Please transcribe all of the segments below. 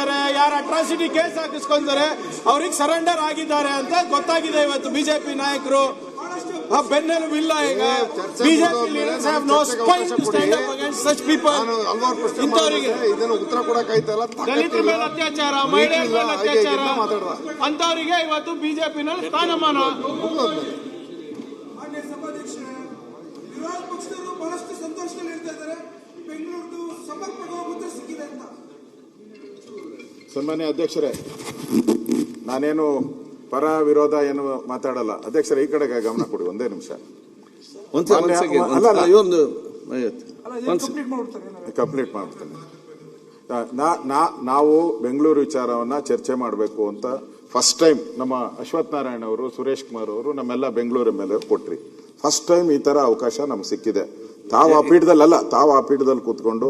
ಇದ್ದಾರೆ, ಯಾರು atrocity case ಹಾಕಿಸ್ಕೊಂತಾರೆ ಅವ್ರಿಗೆ ಸರೆಂಡರ್ ಆಗಿದ್ದಾರೆ ಅಂತ ಗೊತ್ತಾಗಿದೆ ಇವತ್ತು. ಬಿಜೆಪಿ ನಾಯಕರು ಬೆನ್ನೆಲುಬು ಇಲ್ಲ. ಈಗ BJP leaders have no spine to stand up against such people. ಇಂಥವರಿಗೆ ಇದನ್ನು ಉತ್ತರ ಕೊಡಕ್ಕಾಯ್ತಲ್ಲ. ದಲಿತರ ಮೇಲೆ ಅತ್ಯಾಚಾರ, ಮಹಿಳೆಯರ ಮೇಲೆ ಅತ್ಯಾಚಾರ ಅಂತವರಿಗೆ ಇವತ್ತು ಬಿಜೆಪಿನಲ್ಲಿ ಸ್ಥಾನಮಾನ. ವಿರೋಧ ಪಕ್ಷದವರು ಬಹಳಷ್ಟು ಸಂತೋಷದಲ್ಲಿ ಇರ್ತಾ ಇದ್ದಾರೆ. ಬೆಂಗಳೂರು ಸಮರ್ಪಕವಾಗಿ ಉತ್ತರ ಸಿಕ್ಕಿದೆ ಅಂತ. ಸನ್ಮಾನ್ಯ ಅಧ್ಯಕ್ಷರೇ, ನಾನೇನು ಪರ ವಿರೋಧ ಏನು ಮಾತಾಡಲ್ಲ. ಅಧ್ಯಕ್ಷರೇ, ಈ ಕಡೆಗೆ ಗಮನ ಕೊಡಿ ಒಂದೇ ನಿಮಿಷ. ಕಂಪ್ಲೀಟ್ ಮಾಡ್ತೇನೆ. ನಾವು ಬೆಂಗಳೂರು ವಿಚಾರವನ್ನ ಚರ್ಚೆ ಮಾಡಬೇಕು ಅಂತ ಫಸ್ಟ್ ಟೈಮ್ ನಮ್ಮ ಅಶ್ವಥ್ ನಾರಾಯಣ ಅವರು, ಸುರೇಶ್ ಕುಮಾರ್ ಅವರು, ನಮ್ಮೆಲ್ಲ ಬೆಂಗಳೂರು ಮೇಲೆ ಕೊಟ್ರಿ. ಫಸ್ಟ್ ಟೈಮ್ ಈ ತರ ಅವಕಾಶ ನಮ್ಗೆ ಸಿಕ್ಕಿದೆ. ತಾವು ಆ ಪೀಠದಲ್ಲಿ ಕೂತ್ಕೊಂಡು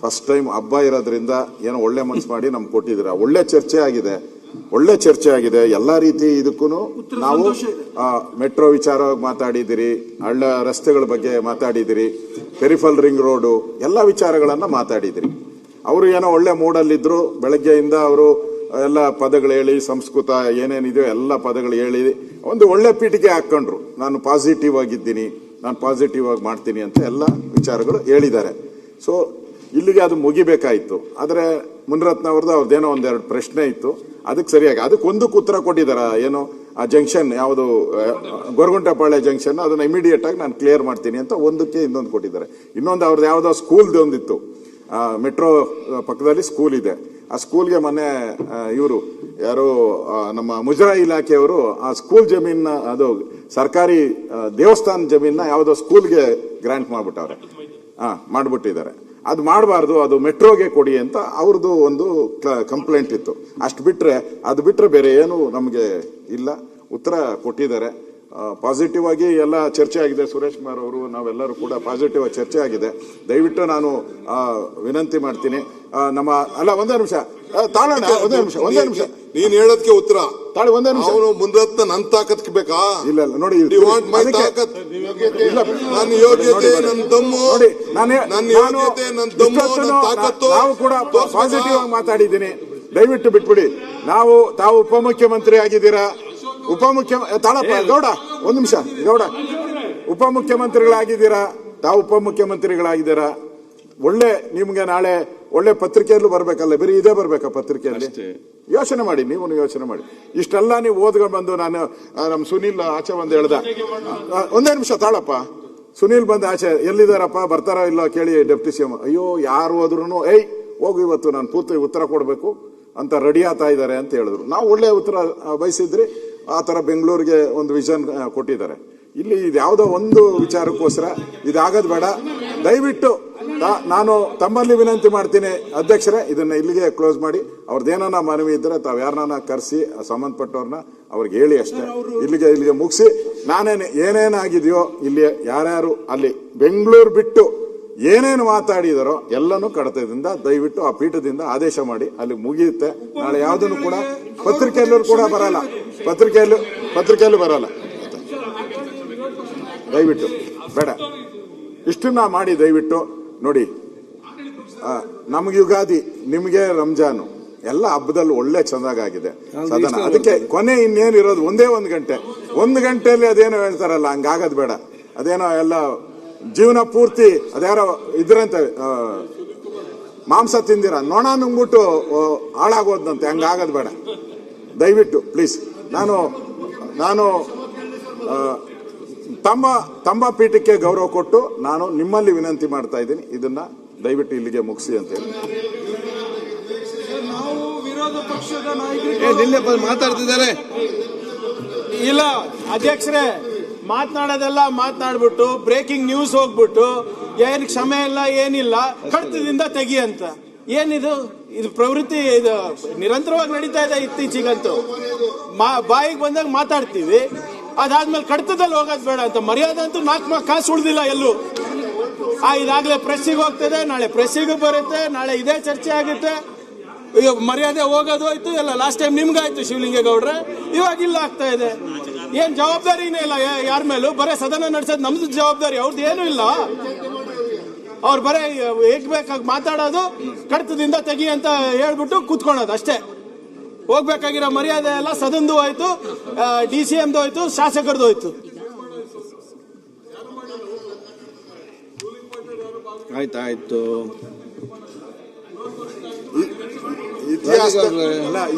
ಫಸ್ಟ್ ಟೈಮ್ ಹಬ್ಬ ಇರೋದ್ರಿಂದ ಏನೋ ಒಳ್ಳೆ ಮನಸ್ಸು ಮಾಡಿ ನಮ್ಗೆ ಕೊಟ್ಟಿದ್ದೀರ. ಒಳ್ಳೆ ಚರ್ಚೆ ಆಗಿದೆ. ಎಲ್ಲಾ ರೀತಿ ಇದಕ್ಕೂ ನಾವು ಮೆಟ್ರೋ ವಿಚಾರವಾಗಿ ಮಾತಾಡಿದಿರಿ, ಹಳ್ಳ ರಸ್ತೆಗಳ ಬಗ್ಗೆ ಮಾತಾಡಿದಿರಿ, ಪೆರಿಫಲ್ ರಿಂಗ್ ರೋಡು, ಎಲ್ಲ ವಿಚಾರಗಳನ್ನ ಮಾತಾಡಿದಿರಿ. ಅವರು ಏನೋ ಒಳ್ಳೆ ಮೂಡಲ್ಲಿದ್ರು. ಬೆಳಗ್ಗೆಯಿಂದ ಅವರು ಎಲ್ಲ ಪದಗಳು ಹೇಳಿ, ಸಂಸ್ಕೃತ ಏನೇನಿದೆಯೋ ಎಲ್ಲ ಪದಗಳು ಹೇಳಿ ಒಂದು ಒಳ್ಳೆ ಪೀಠಿಗೆ ಹಾಕೊಂಡ್ರು. ನಾನು ಪಾಸಿಟಿವ್ ಆಗಿದ್ದೀನಿ, ನಾನು ಪಾಸಿಟಿವ್ ಆಗಿ ಮಾಡ್ತೀನಿ ಅಂತ ಎಲ್ಲ ವಿಚಾರಗಳು ಹೇಳಿದ್ದಾರೆ. ಸೊ ಇಲ್ಲಿಗೆ ಅದು ಮುಗಿಬೇಕಾಯ್ತು. ಆದರೆ ಮುನಿರತ್ನ ಅವ್ರದ್ದೇನೋ ಒಂದೆರಡು ಪ್ರಶ್ನೆ ಇತ್ತು, ಅದಕ್ಕೆ ಸರಿಯಾಗಿ ಅದಕ್ಕೊಂದಕ್ಕೆ ಉತ್ತರ ಕೊಟ್ಟಿದ್ದಾರೆ. ಏನು ಆ ಜಂಕ್ಷನ್ ಯಾವುದು ಗೊರಗುಂಟೆಪಾಳ್ಯ ಜಂಕ್ಷನ್, ಅದನ್ನ ಇಮಿಡಿಯೇಟ್ ಆಗಿ ನಾನು ಕ್ಲಿಯರ್ ಮಾಡ್ತೀನಿ ಅಂತ ಒಂದಕ್ಕೆ ಇನ್ನೊಂದು ಕೊಟ್ಟಿದ್ದಾರೆ. ಇನ್ನೊಂದು ಅವ್ರದ್ದು ಯಾವುದೋ ಸ್ಕೂಲ್ದು ಒಂದಿತ್ತು, ಮೆಟ್ರೋ ಪಕ್ಕದಲ್ಲಿ ಸ್ಕೂಲ್ ಇದೆ. ಆ ಸ್ಕೂಲ್ಗೆ ಮೊನ್ನೆ ಇವರು ಯಾರು ನಮ್ಮ ಮುಜರಾಯಿ ಇಲಾಖೆಯವರು ಆ ಸ್ಕೂಲ್ ಜಮೀನ, ಅದು ಸರ್ಕಾರಿ ದೇವಸ್ಥಾನ ಜಮೀನ ಯಾವುದೋ ಸ್ಕೂಲ್ಗೆ ಗ್ರಾಂಟ್ ಮಾಡ್ಬಿಟ್ಟಿದ್ದಾರೆ. ಅದು ಮಾಡಬಾರ್ದು, ಅದು ಮೆಟ್ರೋಗೆ ಕೊಡಿ ಅಂತ ಅವ್ರದ್ದು ಒಂದು ಕಂಪ್ಲೇಂಟ್ ಇತ್ತು. ಅದು ಬಿಟ್ರೆ ಬೇರೆ ಏನು ನಮಗೆ ಇಲ್ಲ. ಉತ್ತರ ಕೊಟ್ಟಿದ್ದಾರೆ. ಪಾಸಿಟಿವ್ ಆಗಿ ಎಲ್ಲ ಚರ್ಚೆ ಆಗಿದೆ. ಸುರೇಶ್ ಕುಮಾರ್ ಅವರು, ನಾವೆಲ್ಲರೂ ಕೂಡ ಪಾಸಿಟಿವ್ ಆಗಿ ಚರ್ಚೆ ಆಗಿದೆ. ದಯವಿಟ್ಟು ನಾನು ವಿನಂತಿ ಮಾಡ್ತೀನಿ. ಒಂದೇ ನಿಮಿಷ ತಾಳೋಣ, ಒಂದೇ ನಿಮಿಷ ನೀನ್ ಹೇಳೋದಕ್ಕೆ ಉತ್ತರ ತಾಳಿ. ಒಂದೇ ನಿಮಿಷ. ಅವನು ಮುನ್ರತ್ನ ನನ್ ತಾಕತ್ ಬೇಕಾ? ಇಲ್ಲ ನೋಡಿ, ನನ್ನ ಯೋಗ್ಯತೆ, ನನ್ನ ದಮ್ಮು, ನನ್ನ ಯೋಗ್ಯತೆ, ನನ್ನ ದಮ್ಮು, ನನ್ನ ತಾಕತ್ತು. ನಾವು ಕೂಡ ಪಾಸಿಟಿವ್ ಆಗಿ ಮಾತಾಡಿದ್ದೀನಿ. ದಯವಿಟ್ಟು ಬಿಟ್ಬಿಡಿ. ತಾವು ಉಪಮುಖ್ಯಮಂತ್ರಿ ಆಗಿದ್ದೀರಾ. ಗೌಡ ಒಂದ್ ನಿಮಿಷ. ಗೌಡ ಉಪಮುಖ್ಯಮಂತ್ರಿಗಳಾಗಿದ್ದೀರಾ. ಒಳ್ಳೆ ನಿಮ್ಗೆ ನಾಳೆ ಒಳ್ಳೆ ಪತ್ರಿಕೆಯಲ್ಲೂ ಬರ್ಬೇಕಲ್ಲ, ಬರೀ ಇದೇ ಬರ್ಬೇಕಾ ಪತ್ರಿಕೆಯಲ್ಲಿ? ಯೋಚನೆ ಮಾಡಿ, ನೀವು ಯೋಚನೆ ಮಾಡಿ. ಇಷ್ಟೆಲ್ಲ ನೀವು ಓದ್ಕೊಂಡು ಬಂದು ನಮ್ಮ ಸುನೀಲ್ ಆಚೆ ಬಂದು ಹೇಳ್ದ. ಒಂದೇ ನಿಮಿಷ ತಾಳಪ್ಪ. ಸುನೀಲ್ ಬಂದು ಆಚೆ ಎಲ್ಲಿದಾರಪ್ಪ, ಬರ್ತಾರೋ ಇಲ್ಲೋ ಕೇಳಿ ಡೆಪ್ಟಿ ಸಿಎಂ. ಅಯ್ಯೋ, ಯಾರು ಹೋದ್ರು ಹೋಗು, ಇವತ್ತು ನಾನು ಪೂರ್ತಿ ಉತ್ತರ ಕೊಡಬೇಕು ಅಂತ ರೆಡಿ ಆಗ್ತಾ ಇದ್ದಾರೆ ಅಂತ ಹೇಳಿದ್ರು. ನಾವು ಒಳ್ಳೆ ಉತ್ತರ ಬಯಸಿದ್ರಿ. ಆ ತರ ಬೆಂಗಳೂರಿಗೆ ಒಂದು ವಿಷನ್ ಕೊಟ್ಟಿದ್ದಾರೆ. ಇಲ್ಲಿ ಇದ್ಯಾವುದೋ ಒಂದು ವಿಚಾರಕ್ಕೋಸ್ಕರ ಇದಾಗದ್ ಬೇಡ. ದಯವಿಟ್ಟು ನಾನು ತಮ್ಮಲ್ಲಿ ವಿನಂತಿ ಮಾಡ್ತೀನಿ ಅಧ್ಯಕ್ಷರೇ, ಇದನ್ನ ಇಲ್ಲಿಗೆ ಕ್ಲೋಸ್ ಮಾಡಿ. ಅವ್ರದ್ದೇನ ಮನವಿ ಇದ್ರೆ ತಾವ್ ಯಾರನ್ನ ಕರೆಸಿ ಸಂಬಂಧಪಟ್ಟವ್ರನ್ನ ಅವ್ರಿಗೆ ಹೇಳಿ ಅಷ್ಟೇ. ಇಲ್ಲಿಗೆ ಮುಗಿಸಿ. ಏನೇನಾಗಿದೆಯೋ ಇಲ್ಲಿ ಯಾರ್ಯಾರು ಅಲ್ಲಿ ಬೆಂಗಳೂರು ಬಿಟ್ಟು ಏನೇನು ಮಾತಾಡಿದಾರೋ ಎಲ್ಲನೂ ಕಡತದಿಂದ ದಯವಿಟ್ಟು ಆ ಪೀಠದಿಂದ ಆದೇಶ ಮಾಡಿ ಅಲ್ಲಿ ಮುಗಿಯುತ್ತೆ. ನಾಳೆ ಯಾವುದನ್ನು ಕೂಡ ಪತ್ರಿಕೆಯಲ್ಲೂ ಕೂಡ ಬರಲ್ಲ, ಪತ್ರಿಕೆಯಲ್ಲೂ ಬರಲ್ಲ. ದಯವಿಟ್ಟು ಬೇಡ, ಇಷ್ಟನ್ನ ಮಾಡಿ. ದಯವಿಟ್ಟು ನೋಡಿ, ನಮ್ಗೆ ಯುಗಾದಿ, ನಿಮ್ಗೆ ರಂಜಾನು, ಎಲ್ಲ ಹಬ್ಬದಲ್ಲಿ ಒಳ್ಳೆ ಚಂದಾಗಿದೆ ಸದನ. ಅದಕ್ಕೆ ಕೊನೆ ಇನ್ನೇನಿರೋದು ಒಂದೇ ಒಂದು ಗಂಟೆಯಲ್ಲಿ ಅದೇನೋ ಹೇಳ್ತಾರಲ್ಲ, ಹಂಗಾಗದ್ ಬೇಡ. ಅದೇನೋ ಎಲ್ಲ ಜೀವನ ಪೂರ್ತಿ ಅದ್ಯಾರೋ ಇದ್ರಂತೆ, ಮಾಂಸ ತಿಂದಿರ ನೊಣ ನುಂಗ್ಬಿಟ್ಟು ಹಾಳಾಗೋದಂತೆ, ಹಂಗಾಗದ್ ಬೇಡ. ದಯವಿಟ್ಟು ಪ್ಲೀಸ್. ನಾನು ತಮ್ಮ ಪೀಠಕ್ಕೆ ಗೌರವ ಕೊಟ್ಟು ನಾನು ನಿಮ್ಮಲ್ಲಿ ವಿನಂತಿ ಮಾಡ್ತಾ ಇದ್ದೀನಿ, ಇದನ್ನ ದಯವಿಟ್ಟು ಇಲ್ಲಿಗೆ ಮುಗಿಸಿ ಅಂತ ಹೇಳಿ. ನಾವು ವಿರೋಧ ಪಕ್ಷದ ನಾಯಕರು ಮಾತಾಡ್ತಿದ್ದಾರೆ. ಇಲ್ಲ ಅಧ್ಯಕ್ಷರೇ, ಮಾತನಾಡೋದೆಲ್ಲ ಮಾತನಾಡ್ಬಿಟ್ಟು ಬ್ರೇಕಿಂಗ್ ನ್ಯೂಸ್ ಹೋಗ್ಬಿಟ್ಟು ಏನ್ ಕ್ಷಮೆ ಇಲ್ಲ, ಏನಿಲ್ಲ, ಕಡತದಿಂದ ತೆಗಿ ಅಂತ. ಏನಿದು ಪ್ರವೃತ್ತಿ? ಇದು ನಿರಂತರವಾಗಿ ನಡೀತಾ ಇದೆ ಇತ್ತೀಚೆಗಂತೂ. ಬಾಯಿಗೆ ಬಂದಾಗ ಮಾತಾಡ್ತೀವಿ, ಅದಾದ್ಮೇಲೆ ಕಡತದಲ್ಲಿ ಹೋಗೋದು ಬೇಡ ಅಂತ. ಮರ್ಯಾದೆ ಅಂತೂ 4 ಕಾಸು ಉಳಿದಿಲ್ಲ ಎಲ್ಲೂ. ಇದಾಗಲೇ ಪ್ರೆಸ್ಸಿಗೆ ಹೋಗ್ತದೆ, ನಾಳೆ ಪ್ರೆಸ್ಸಿಗೂ ಬರುತ್ತೆ, ನಾಳೆ ಇದೇ ಚರ್ಚೆ ಆಗುತ್ತೆ. ಈಗ ಮರ್ಯಾದೆ ಹೋಗೋದು ಆಯ್ತು, ಎಲ್ಲ ಲಾಸ್ಟ್ ಟೈಮ್ ನಿಮ್ಗಾಯ್ತು ಶಿವಲಿಂಗೇಗೌಡ್ರೆ, ಇವಾಗಿಲ್ಲ ಆಗ್ತಾ ಇದೆ. ಏನ್ ಜವಾಬ್ದಾರಿನೇ ಇಲ್ಲ ಯಾರ ಮೇಲೂ, ಬರೇ ಸದನ ನಡೆಸೋದು ನಮ್ದು ಜವಾಬ್ದಾರಿ, ಅವ್ರದ್ದು ಏನೂ ಇಲ್ಲ. ಅವ್ರು ಬರೀ ಹೇಗ್ ಬೇಕಾಗಿ ಮಾತಾಡೋದು, ಕಡತದಿಂದ ತೆಗಿ ಅಂತ ಹೇಳ್ಬಿಟ್ಟು ಕೂತ್ಕೊಳ್ಳೋದು ಅಷ್ಟೇ. ಹೋಗ್ಬೇಕಾಗಿರೋ ಮರ್ಯಾದೆ ಎಲ್ಲ ಸದನದ್ದು ಹೋಯ್ತು, DCMದು ಹೋಯ್ತು, ಶಾಸಕರದು ಹೋಯ್ತು. ಆಯ್ತಾಯ್ತು.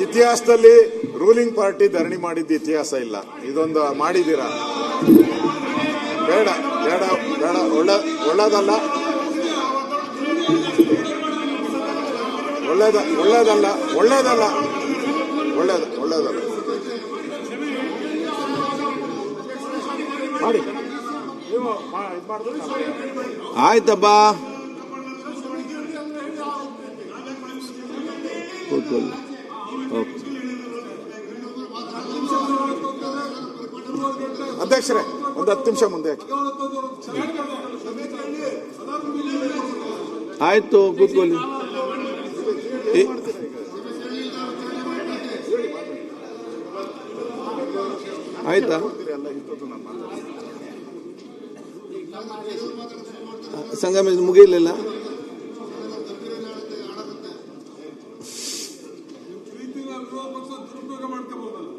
ಇತಿಹಾಸದಲ್ಲಿ ರೂಲಿಂಗ್ ಪಾರ್ಟಿ ಧರಣಿ ಮಾಡಿದ್ದ ಇತಿಹಾಸ ಇಲ್ಲ. ಇದೊಂದು ಮಾಡಿದೀರಾ? ಬೇಡ ಬೇಡ ಬೇಡ, ಒಳ್ಳೇದಲ್ಲ, ಒಳ್ಳೇದಲ್ಲ, ಒಳ್ಳೇದಲ್ಲ, ಒಳ್ಳೇದಲ್ಲ ಮಾಡಿ. ಆಯ್ತಪ್ಪ, ಕೂತ್ಕೊಳ್ಳಿ. ಓಕೆ ಅಧ್ಯಕ್ಷರೇ, ಒಂದು 10 ನಿಮಿಷ ಮುಂದೆ ಹಾಕಿ. ಆಯ್ತು, ಕೂತ್ಕೊಳ್ಳಿ. ಆಯ್ತಾ? ಸಂಗಮ ಮುಗಿಯಲಿಲ್ಲ. ದುರುಪಯೋಗ ಮಾಡ್ಕೋಬಹುದಲ್ಲ,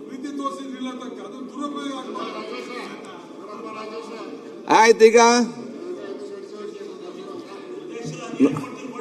ಪ್ರೀತಿ ತೋರಿಸಿದ್ರಿಲ್ಲ ತಕ್ಕ ಅದು ದುರುಪಯೋಗ. ಆಯ್ತು, ಈಗ